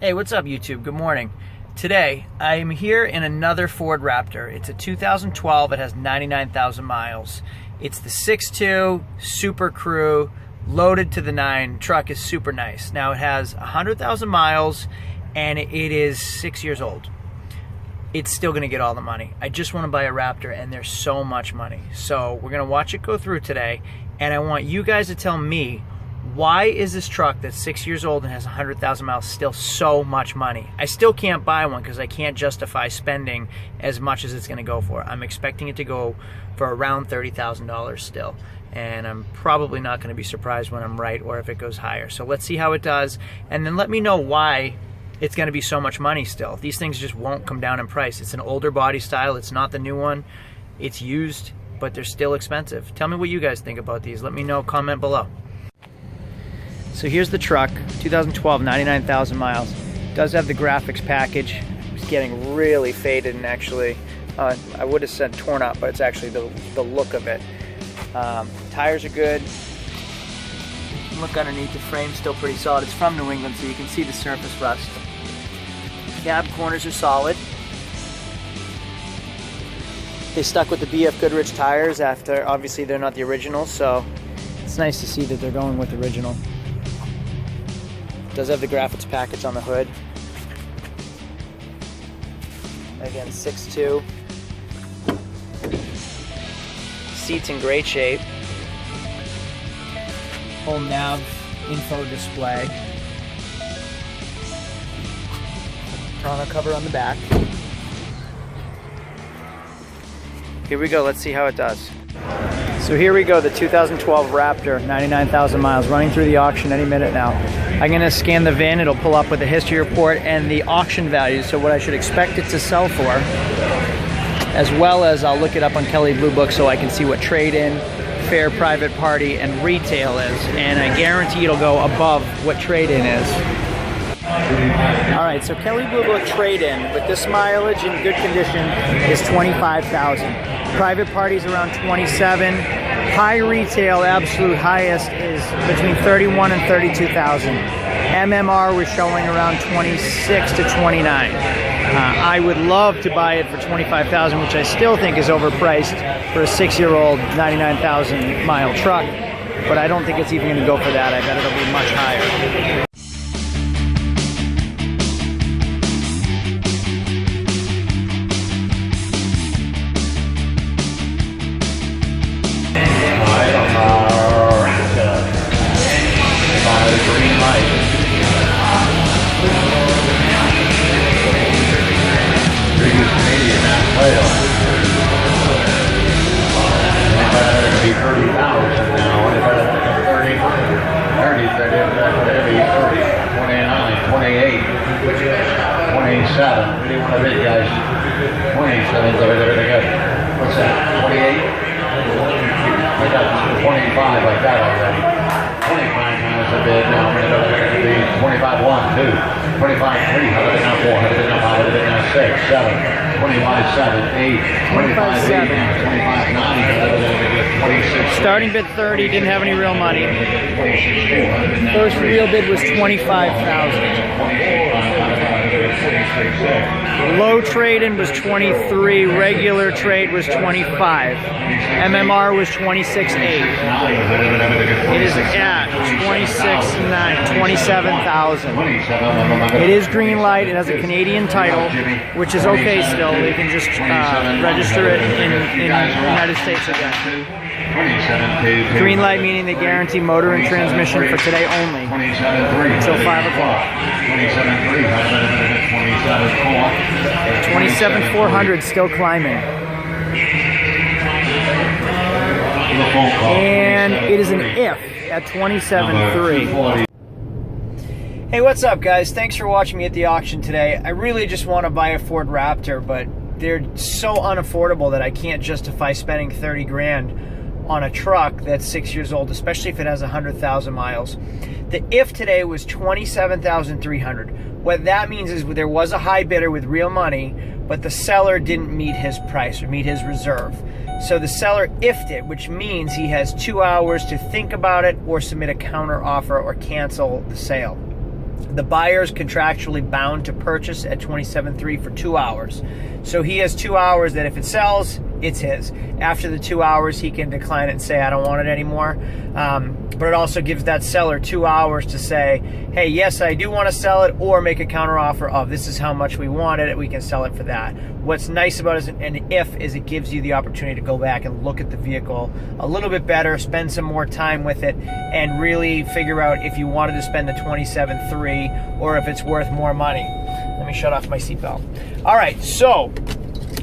Hey, what's up YouTube? Good morning. Today, I'm here in another Ford Raptor. It's a 2012, it has 99,000 miles. It's the 6.2 Super Crew, loaded to the 9. Truck is super nice. Now it has 100,000 miles and it is 6 years old. It's still gonna get all the money. I just wanna buy a Raptor and there's so much money. So we're gonna watch it go through today and I want you guys to tell me, why is this truck that's 6 years old and has 100,000 miles still so much money? I still can't buy one because I can't justify spending as much as it's going to go for. I'm expecting it to go for around $30,000 still. And I'm probably not going to be surprised when I'm right or if it goes higher. So let's see how it does. And then let me know why it's going to be so much money still. These things just won't come down in price. It's an older body style. It's not the new one. It's used, but they're still expensive. Tell me what you guys think about these. Let me know. Comment below. So here's the truck, 2012, 99,000 miles. Does have the graphics package. It's getting really faded and actually, I would have said torn up, but it's actually the look of it. Tires are good. Look underneath, the frame's still pretty solid. It's from New England, so you can see the surface rust. Cab corners are solid. They stuck with the BF Goodrich tires after, obviously they're not the original, so it's nice to see that they're going with the original. Does have the graphics package on the hood. Again, 6.2. Seats in great shape. Whole nav info display. Tonneau cover on the back. Here we go, let's see how it does. So here we go, the 2012 Raptor, 99,000 miles, running through the auction any minute now. I'm going to scan the VIN, it'll pull up with the history report and the auction value, so what I should expect it to sell for, as well as I'll look it up on Kelley Blue Book so I can see what trade-in, fair private party, and retail is, and I guarantee it'll go above what trade-in is. Alright, so Kelley Blue Book trade-in with this mileage in good condition is 25,000. Private parties around 27. High retail, absolute highest, is between 31 and 32,000. MMR was showing around 26 to 29. I would love to buy it for 25,000, which I still think is overpriced for a 6-year-old 99,000 mile truck, but I don't think it's even going to go for that. I bet it'll be much higher. Green light. Biggest Canadian whale. That'd be 30,000 now. If that's 30, that'd be 30, 29, 28, 27. We didn't want to bid, guys. 27, what's that? 28? I got 25 like that already. 25 times a bid now, it's going to be 25 1, 2, 25 3, how did it now 4, how did it now 5, how did it now 6, 7, 25 7, 8, 25 8, 25 9, how did it 26. Starting bid 30, didn't have any real money. First real bid was 25,000. Low trade-in was 23, regular trade was 25. MMR was 26.8. It is at 26.9, 27,000. It is green light, it has a Canadian title, which is okay still. They can just register it in the United States again. Green light meaning they guarantee motor and transmission for today only, until 5 o'clock. 27,400 still climbing. And it is an if at 27.3. Hey, what's up guys? Thanks for watching me at the auction today. I really just want to buy a Ford Raptor, but they're so unaffordable that I can't justify spending 30 grand on a truck that's 6 years old, especially if it has 100,000 miles. The if today was 27,300. What that means is there was a high bidder with real money, but the seller didn't meet his price or meet his reserve. So the seller if'd it, which means he has 2 hours to think about it or submit a counter offer or cancel the sale. the buyer is contractually bound to purchase at 27.3 for 2 hours. So he has 2 hours that if it sells, it's his. After the 2 hours, he can decline it and say, I don't want it anymore. But it also gives that seller 2 hours to say, hey, yes, I do want to sell it, or make a counteroffer of this is how much we want it, we can sell it for that. What's nice about it is it gives you the opportunity to go back and look at the vehicle a little bit better, spend some more time with it, and really figure out if you wanted to spend the 27.3 or if it's worth more money. Let me shut off my seatbelt. All right, so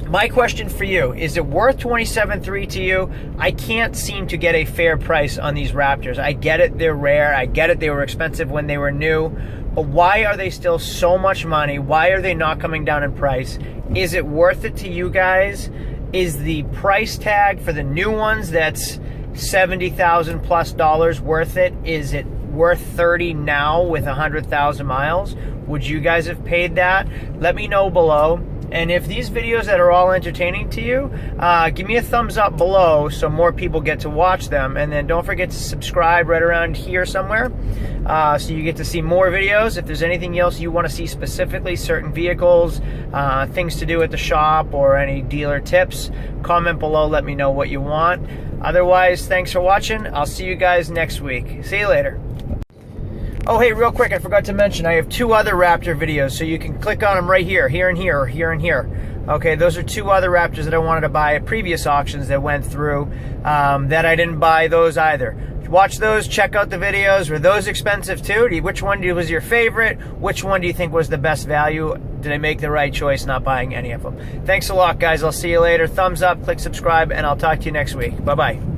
my question for you, is it worth 27.3 to you? I can't seem to get a fair price on these Raptors. I get it, they're rare. I get it, they were expensive when they were new. But why are they still so much money? Why are they not coming down in price? Is it worth it to you guys? Is the price tag for the new ones that's $70,000 plus worth it? Is it worth 30 now with 100,000 miles? Would you guys have paid that? Let me know below. And if these videos that are all entertaining to you, give me a thumbs up below so more people get to watch them. And then don't forget to subscribe right around here somewhere so you get to see more videos. If there's anything else you want to see specifically, certain vehicles, things to do at the shop, or any dealer tips, comment below, let me know what you want. Otherwise, thanks for watching. I'll see you guys next week. See you later. Oh, hey, real quick, I forgot to mention, I have 2 other Raptor videos, so you can click on them right here, here and here, or here and here. Okay, those are 2 other Raptors that I wanted to buy at previous auctions that went through, that I didn't buy those either. Watch those, check out the videos. Were those expensive too? Which one was your favorite? Which one do you think was the best value? Did I make the right choice not buying any of them? Thanks a lot, guys. I'll see you later. Thumbs up, click subscribe, and I'll talk to you next week. Bye-bye.